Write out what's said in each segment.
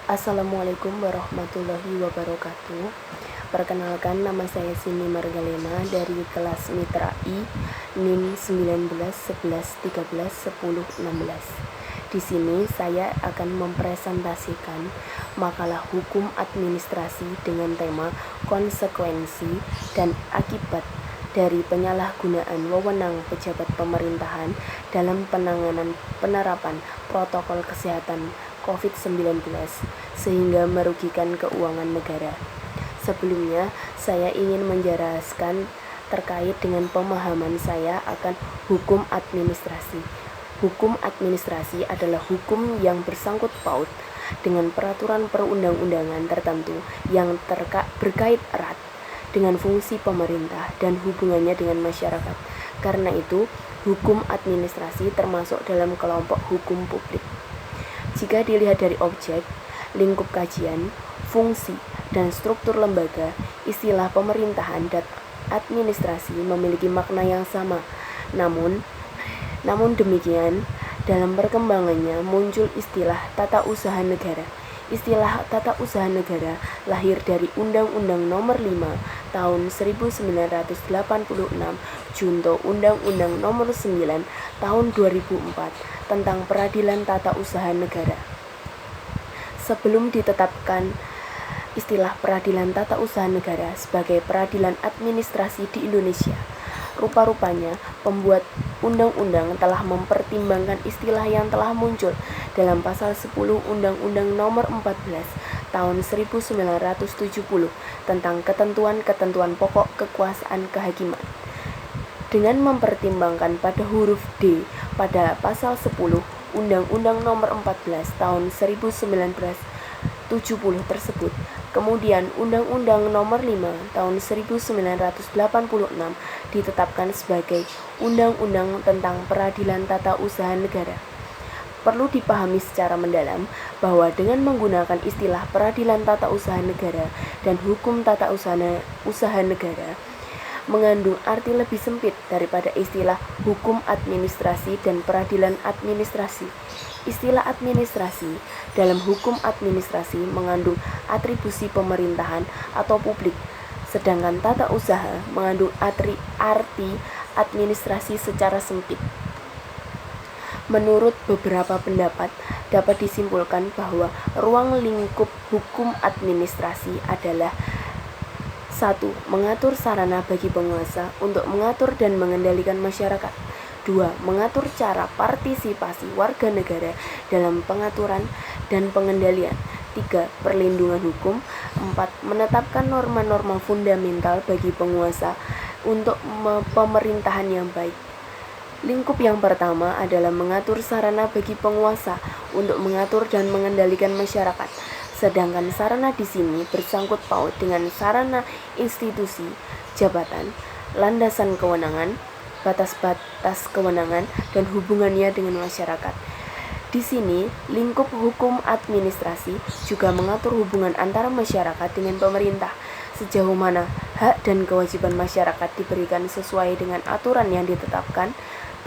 Assalamualaikum warahmatullahi wabarakatuh. Perkenalkan, nama saya Sini Margalena dari kelas Mitra I NIM 19 11 13 10 16. Di sini saya akan mempresentasikan makalah hukum administrasi dengan tema konsekuensi dan akibat dari penyalahgunaan wewenang pejabat pemerintahan dalam penanganan penerapan protokol kesehatan COVID-19 sehingga merugikan keuangan negara. Sebelumnya, saya ingin menjelaskan terkait dengan pemahaman saya akan hukum administrasi. Hukum administrasi adalah hukum yang bersangkut paut dengan peraturan perundang-undangan tertentu yang berkait erat dengan fungsi pemerintah dan hubungannya dengan masyarakat. Karena itu, hukum administrasi termasuk dalam kelompok hukum publik. Jika dilihat dari objek, lingkup kajian, fungsi, dan struktur lembaga, istilah pemerintahan dan administrasi memiliki makna yang sama. Namun demikian, dalam perkembangannya muncul istilah tata usaha negara. Istilah tata usaha negara lahir dari Undang-Undang Nomor 5 Tahun 1986 junto Undang-Undang Nomor 9 Tahun 2004 tentang Peradilan Tata Usaha Negara. Sebelum ditetapkan istilah Peradilan Tata Usaha Negara sebagai peradilan administrasi di Indonesia, rupa-rupanya pembuat undang-undang telah mempertimbangkan istilah yang telah muncul dalam pasal 10 Undang-Undang Nomor 14 Tahun 1970 tentang ketentuan-ketentuan pokok kekuasaan kehakiman. Dengan mempertimbangkan pada huruf D pada pasal 10 Undang-Undang Nomor 14 Tahun 1970 tersebut, kemudian Undang-Undang Nomor 5 Tahun 1986 ditetapkan sebagai Undang-Undang tentang Peradilan Tata Usaha Negara. Perlu dipahami secara mendalam bahwa dengan menggunakan istilah Peradilan Tata Usaha Negara dan Hukum Tata Usaha Negara mengandung arti lebih sempit daripada istilah hukum administrasi dan peradilan administrasi. Istilah administrasi dalam hukum administrasi mengandung atribusi pemerintahan atau publik, sedangkan tata usaha mengandung arti administrasi secara sempit. Menurut beberapa pendapat, dapat disimpulkan bahwa ruang lingkup hukum administrasi adalah 1. Mengatur sarana bagi penguasa untuk mengatur dan mengendalikan masyarakat. 2. Mengatur cara partisipasi warga negara dalam pengaturan dan pengendalian. 3. Perlindungan hukum. 4. Menetapkan norma-norma fundamental bagi penguasa untuk pemerintahan yang baik. Lingkup yang pertama adalah mengatur sarana bagi penguasa untuk mengatur dan mengendalikan masyarakat. Sedangkan sarana di sini bersangkut paut dengan sarana institusi, jabatan, landasan kewenangan, batas-batas kewenangan, dan hubungannya dengan masyarakat. Di sini, lingkup hukum administrasi juga mengatur hubungan antara masyarakat dengan pemerintah, sejauh mana hak dan kewajiban masyarakat diberikan sesuai dengan aturan yang ditetapkan,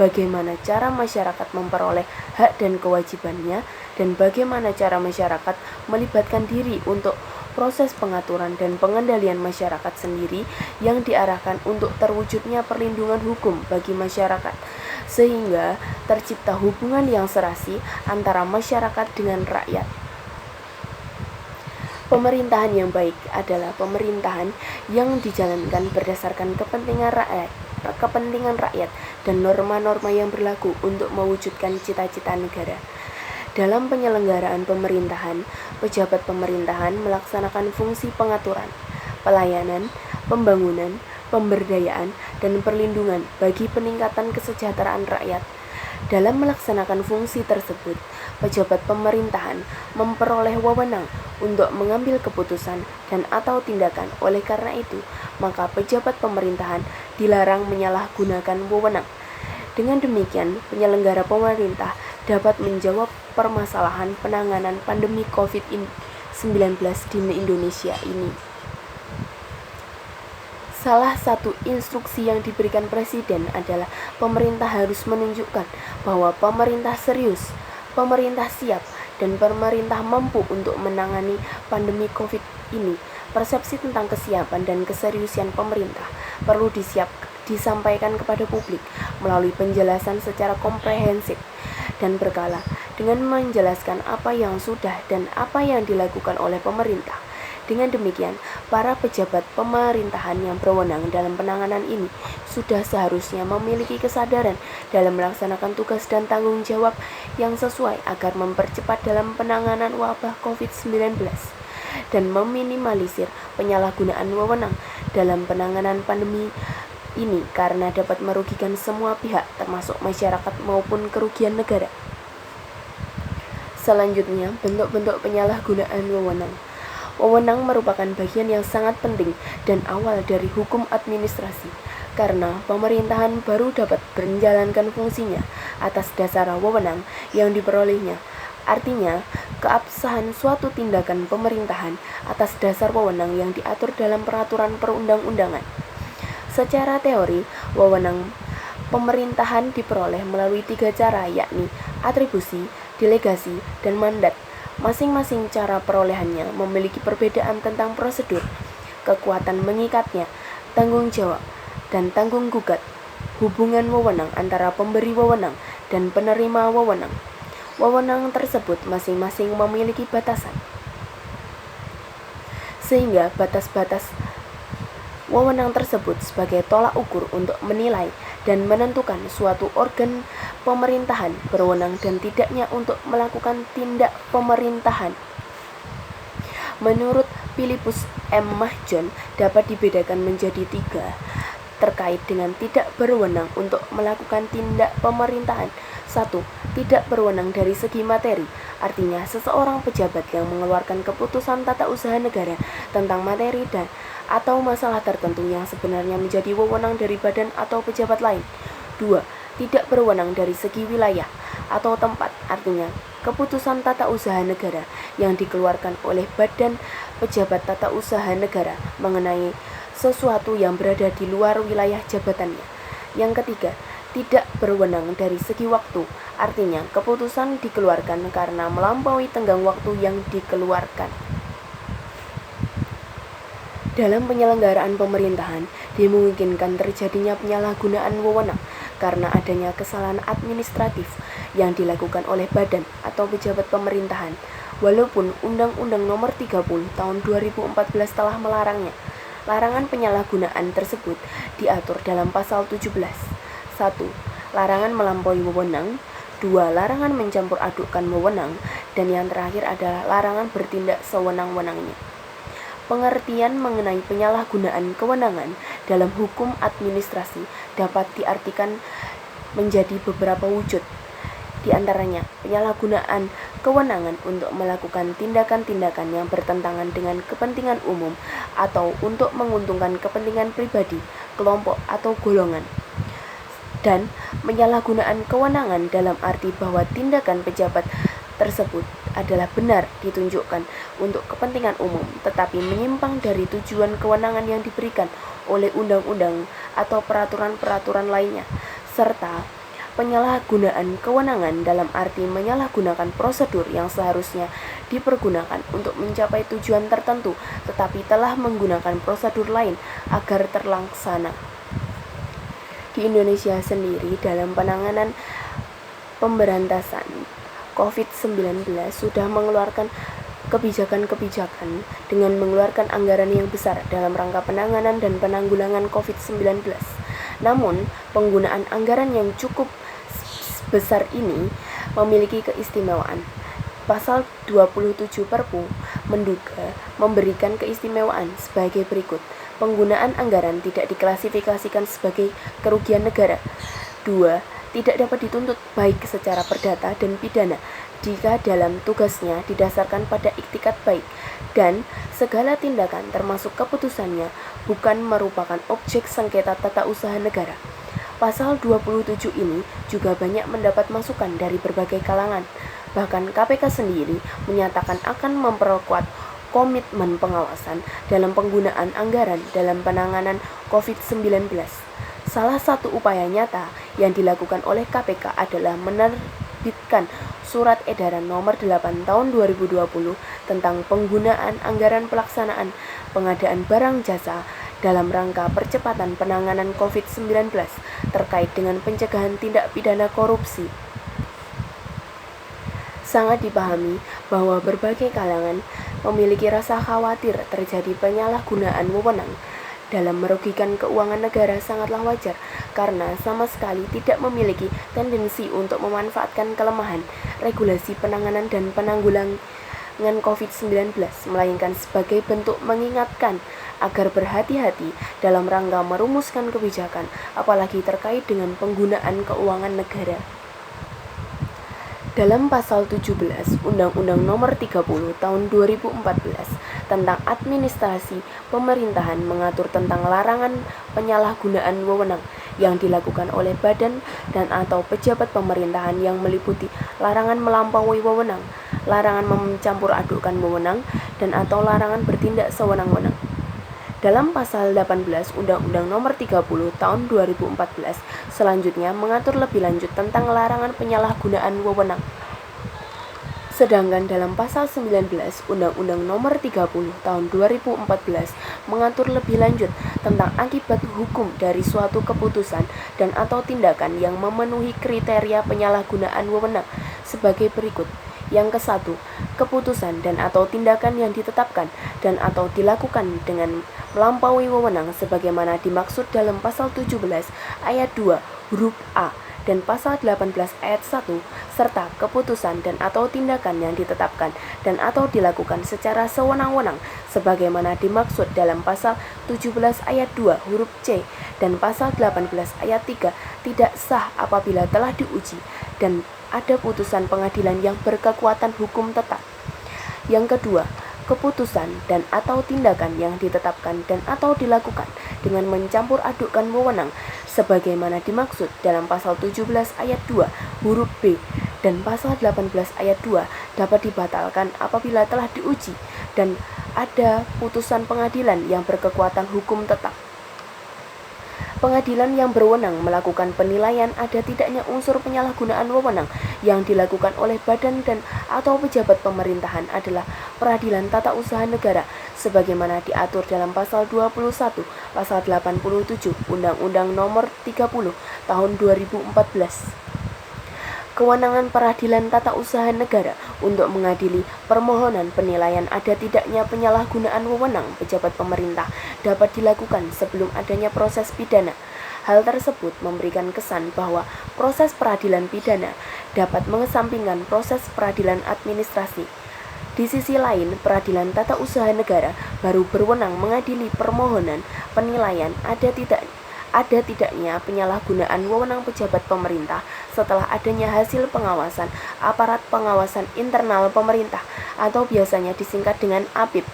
bagaimana cara masyarakat memperoleh hak dan kewajibannya, dan bagaimana cara masyarakat melibatkan diri untuk proses pengaturan dan pengendalian masyarakat sendiri yang diarahkan untuk terwujudnya perlindungan hukum bagi masyarakat, sehingga tercipta hubungan yang serasi antara masyarakat dengan rakyat. Pemerintahan yang baik adalah pemerintahan yang dijalankan berdasarkan kepentingan rakyat dan norma-norma yang berlaku untuk mewujudkan cita-cita negara. Dalam penyelenggaraan pemerintahan, pejabat pemerintahan melaksanakan fungsi pengaturan, pelayanan, pembangunan, pemberdayaan, dan perlindungan bagi peningkatan kesejahteraan rakyat. Dalam melaksanakan fungsi tersebut, pejabat pemerintahan memperoleh wewenang untuk mengambil keputusan dan atau tindakan. Oleh karena itu, maka pejabat pemerintahan dilarang menyalahgunakan wewenang. Dengan demikian, penyelenggara pemerintah dapat menjawab permasalahan penanganan pandemi COVID-19 di Indonesia ini. Salah satu instruksi yang diberikan Presiden adalah pemerintah harus menunjukkan bahwa pemerintah serius, pemerintah siap dan pemerintah mampu untuk menangani pandemi COVID ini, persepsi tentang kesiapan dan keseriusan pemerintah perlu disampaikan kepada publik melalui penjelasan secara komprehensif dan berkala dengan menjelaskan apa yang sudah dan apa yang dilakukan oleh pemerintah. Dengan demikian, para pejabat pemerintahan yang berwenang dalam penanganan ini sudah seharusnya memiliki kesadaran dalam melaksanakan tugas dan tanggung jawab yang sesuai agar mempercepat dalam penanganan wabah COVID-19 dan meminimalisir penyalahgunaan wewenang dalam penanganan pandemi ini karena dapat merugikan semua pihak termasuk masyarakat maupun kerugian negara. Selanjutnya, bentuk-bentuk penyalahgunaan wewenang. Wewenang merupakan bagian yang sangat penting dan awal dari hukum administrasi, karena pemerintahan baru dapat menjalankan fungsinya atas dasar wewenang yang diperolehnya. Artinya, keabsahan suatu tindakan pemerintahan atas dasar wewenang yang diatur dalam peraturan perundang-undangan. Secara teori, wewenang pemerintahan diperoleh melalui 3 cara, yakni atribusi, delegasi, dan mandat. Masing-masing cara perolehannya memiliki perbedaan tentang prosedur, kekuatan mengikatnya, tanggung jawab, dan tanggung gugat, hubungan wewenang antara pemberi wewenang dan penerima wewenang. Wewenang tersebut masing-masing memiliki batasan, sehingga batas-batas wewenang tersebut sebagai tolak ukur untuk menilai dan menentukan suatu organ pemerintahan berwenang dan tidaknya untuk melakukan tindak pemerintahan. Menurut Philippus M. Mahjon, dapat dibedakan menjadi 3 terkait dengan tidak berwenang untuk melakukan tindak pemerintahan. 1. Tidak berwenang dari segi materi, artinya seseorang pejabat yang mengeluarkan keputusan tata usaha negara tentang materi dan atau masalah tertentu yang sebenarnya menjadi wewenang dari badan atau pejabat lain. 2. Tidak berwenang dari segi wilayah atau tempat, artinya keputusan tata usaha negara yang dikeluarkan oleh badan pejabat tata usaha negara mengenai sesuatu yang berada di luar wilayah jabatannya. Yang ketiga, tidak berwenang dari segi waktu, artinya keputusan dikeluarkan karena melampaui tenggang waktu yang dikeluarkan. Dalam penyelenggaraan pemerintahan, dimungkinkan terjadinya penyalahgunaan wewenang karena adanya kesalahan administratif yang dilakukan oleh badan atau pejabat pemerintahan, walaupun Undang-Undang Nomor 30 Tahun 2014 telah melarangnya. Larangan penyalahgunaan tersebut diatur dalam pasal 17. 1. Larangan melampaui wewenang. 2. Larangan mencampur adukkan wewenang. Dan yang terakhir adalah larangan bertindak sewenang-wenangnya. Pengertian mengenai penyalahgunaan kewenangan dalam hukum administrasi dapat diartikan menjadi beberapa wujud. Di antaranya, penyalahgunaan kewenangan untuk melakukan tindakan-tindakan yang bertentangan dengan kepentingan umum atau untuk menguntungkan kepentingan pribadi, kelompok, atau golongan. Dan penyalahgunaan kewenangan dalam arti bahwa tindakan pejabat tersebut adalah benar ditunjukkan untuk kepentingan umum, tetapi menyimpang dari tujuan kewenangan yang diberikan oleh undang-undang atau peraturan-peraturan lainnya, serta penyalahgunaan kewenangan dalam arti menyalahgunakan prosedur yang seharusnya dipergunakan untuk mencapai tujuan tertentu, tetapi telah menggunakan prosedur lain agar terlaksana. Di Indonesia sendiri, dalam penanganan pemberantasan COVID-19 sudah mengeluarkan kebijakan-kebijakan dengan mengeluarkan anggaran yang besar dalam rangka penanganan dan penanggulangan COVID-19. Namun, penggunaan anggaran yang cukup besar ini memiliki keistimewaan. Pasal 27 Perpu menduga memberikan keistimewaan sebagai berikut. Penggunaan anggaran tidak diklasifikasikan sebagai kerugian negara. 2. Tidak dapat dituntut baik secara perdata dan pidana jika dalam tugasnya didasarkan pada iktikat baik, dan segala tindakan termasuk keputusannya bukan merupakan objek sengketa tata usaha negara. Pasal 27 ini juga banyak mendapat masukan dari berbagai kalangan. Bahkan KPK sendiri menyatakan akan memperkuat komitmen pengawasan dalam penggunaan anggaran dalam penanganan COVID-19. Salah satu upaya nyata yang dilakukan oleh KPK adalah menerbitkan Surat Edaran Nomor 8 Tahun 2020 tentang penggunaan anggaran pelaksanaan pengadaan barang jasa dalam rangka percepatan penanganan COVID-19 terkait dengan pencegahan tindak pidana korupsi. Sangat dipahami bahwa berbagai kalangan memiliki rasa khawatir terjadi penyalahgunaan wewenang dalam merugikan keuangan negara sangatlah wajar karena sama sekali tidak memiliki tendensi untuk memanfaatkan kelemahan regulasi penanganan dan penanggulangan COVID-19, melainkan sebagai bentuk mengingatkan agar berhati-hati dalam rangka merumuskan kebijakan, apalagi terkait dengan penggunaan keuangan negara. Dalam pasal 17 Undang-Undang Nomor 30 Tahun 2014 tentang administrasi pemerintahan mengatur tentang larangan penyalahgunaan wewenang yang dilakukan oleh badan dan atau pejabat pemerintahan yang meliputi larangan melampaui wewenang, larangan mencampur adukkan wewenang, dan atau larangan bertindak sewenang-wenang. Dalam pasal 18 Undang-Undang Nomor 30 Tahun 2014 selanjutnya mengatur lebih lanjut tentang larangan penyalahgunaan wewenang. Sedangkan dalam pasal 19 Undang-Undang Nomor 30 Tahun 2014 mengatur lebih lanjut tentang akibat hukum dari suatu keputusan dan atau tindakan yang memenuhi kriteria penyalahgunaan wewenang sebagai berikut. Yang ke-1, keputusan dan atau tindakan yang ditetapkan dan atau dilakukan dengan melampaui wewenang sebagaimana dimaksud dalam pasal 17 ayat 2 huruf A dan pasal 18 ayat 1 serta keputusan dan atau tindakan yang ditetapkan dan atau dilakukan secara sewenang-wenang sebagaimana dimaksud dalam pasal 17 ayat 2 huruf C dan pasal 18 ayat 3 tidak sah apabila telah diuji dan ada putusan pengadilan yang berkekuatan hukum tetap. Yang kedua, keputusan dan atau tindakan yang ditetapkan dan atau dilakukan dengan mencampur adukkan wewenang sebagaimana dimaksud dalam pasal 17 ayat 2 huruf B dan pasal 18 ayat 2 dapat dibatalkan apabila telah diuji dan ada putusan pengadilan yang berkekuatan hukum tetap. Pengadilan yang berwenang melakukan penilaian ada tidaknya unsur penyalahgunaan wewenang yang dilakukan oleh badan dan atau pejabat pemerintahan adalah Peradilan Tata Usaha Negara sebagaimana diatur dalam pasal 21, pasal 87 Undang-Undang Nomor 30 Tahun 2014. Kewenangan Peradilan Tata Usaha Negara untuk mengadili permohonan penilaian ada tidaknya penyalahgunaan wewenang pejabat pemerintah dapat dilakukan sebelum adanya proses pidana. Hal tersebut memberikan kesan bahwa proses peradilan pidana dapat mengesampingkan proses peradilan administrasi. Di sisi lain, Peradilan Tata Usaha Negara baru berwenang mengadili permohonan penilaian ada tidaknya penyalahgunaan wewenang pejabat pemerintah setelah adanya hasil pengawasan aparat pengawasan internal pemerintah atau biasanya disingkat dengan APIP,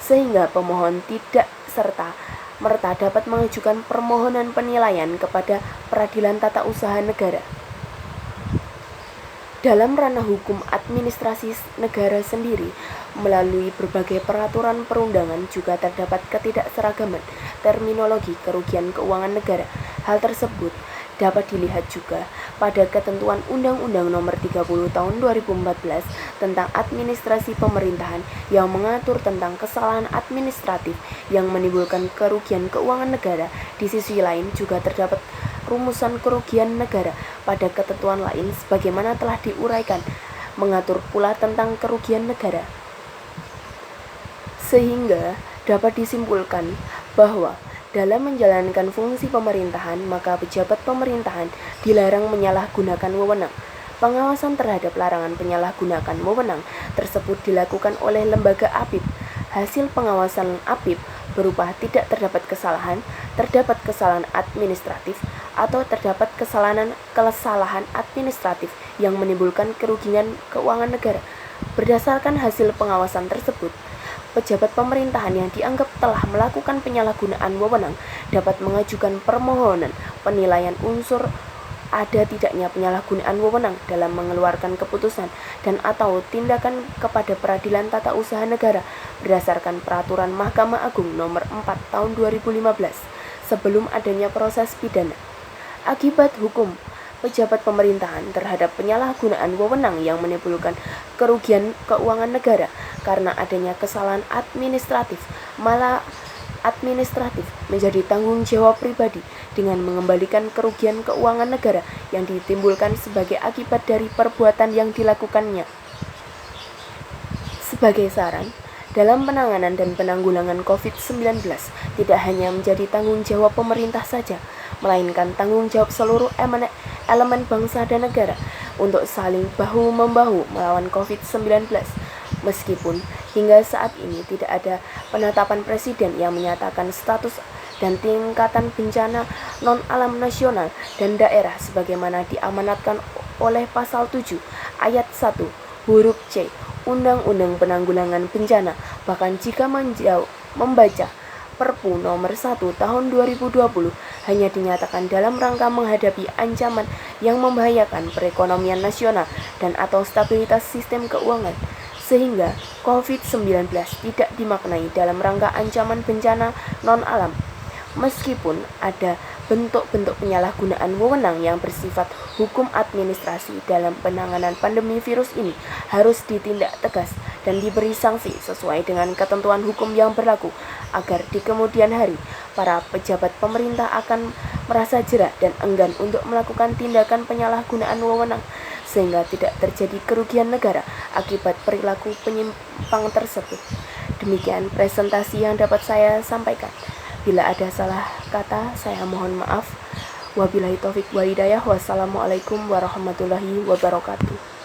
sehingga pemohon tidak serta-merta dapat mengajukan permohonan penilaian kepada Peradilan Tata Usaha Negara. Dalam ranah hukum administrasi negara sendiri, melalui berbagai peraturan perundangan juga terdapat ketidakseragaman terminologi kerugian keuangan negara. Hal tersebut dapat dilihat juga pada ketentuan Undang-Undang Nomor 30 Tahun 2014 tentang administrasi pemerintahan yang mengatur tentang kesalahan administratif yang menimbulkan kerugian keuangan negara. Di sisi lain juga terdapat rumusan kerugian negara pada ketentuan lain sebagaimana telah diuraikan mengatur pula tentang kerugian negara. Sehingga dapat disimpulkan bahwa dalam menjalankan fungsi pemerintahan maka pejabat pemerintahan dilarang menyalahgunakan wewenang. Pengawasan terhadap larangan penyalahgunakan wewenang tersebut dilakukan oleh lembaga APIP. Hasil pengawasan APIP berupa tidak terdapat kesalahan administratif atau terdapat kesalahan administratif yang menimbulkan kerugian keuangan negara. Berdasarkan hasil pengawasan tersebut, pejabat pemerintahan yang dianggap telah melakukan penyalahgunaan wewenang dapat mengajukan permohonan penilaian unsur ada tidaknya penyalahgunaan wewenang dalam mengeluarkan keputusan dan atau tindakan kepada Peradilan Tata Usaha Negara berdasarkan Peraturan Mahkamah Agung Nomor 4 Tahun 2015 sebelum adanya proses pidana. Akibat hukum pejabat pemerintahan terhadap penyalahgunaan wewenang yang menimbulkan kerugian keuangan negara karena adanya kesalahan administratif, malah administratif menjadi tanggung jawab pribadi dengan mengembalikan kerugian keuangan negara yang ditimbulkan sebagai akibat dari perbuatan yang dilakukannya. Sebagai saran, dalam penanganan dan penanggulangan COVID-19 tidak hanya menjadi tanggung jawab pemerintah saja, melainkan tanggung jawab seluruh elemen bangsa dan negara untuk saling bahu-membahu melawan COVID-19. Meskipun hingga saat ini tidak ada penetapan presiden yang menyatakan status dan tingkatan bencana non-alam nasional dan daerah sebagaimana diamanatkan oleh Pasal 7 Ayat 1 huruf C Undang-Undang Penanggulangan Bencana. Bahkan jika membaca Perpu nomor 1 tahun 2020 hanya dinyatakan dalam rangka menghadapi ancaman yang membahayakan perekonomian nasional dan atau stabilitas sistem keuangan, sehingga COVID-19 tidak dimaknai dalam rangka ancaman bencana non-alam. Meskipun ada bentuk-bentuk penyalahgunaan wewenang yang bersifat hukum administrasi dalam penanganan pandemi virus ini harus ditindak tegas dan diberi sanksi sesuai dengan ketentuan hukum yang berlaku agar di kemudian hari para pejabat pemerintah akan merasa jerah dan enggan untuk melakukan tindakan penyalahgunaan wewenang sehingga tidak terjadi kerugian negara akibat perilaku penyimpang tersebut. Demikian presentasi yang dapat saya sampaikan. Bila ada salah kata, saya mohon maaf. Wabillahi taufik wal hidayah. Wassalamualaikum warahmatullahi wabarakatuh.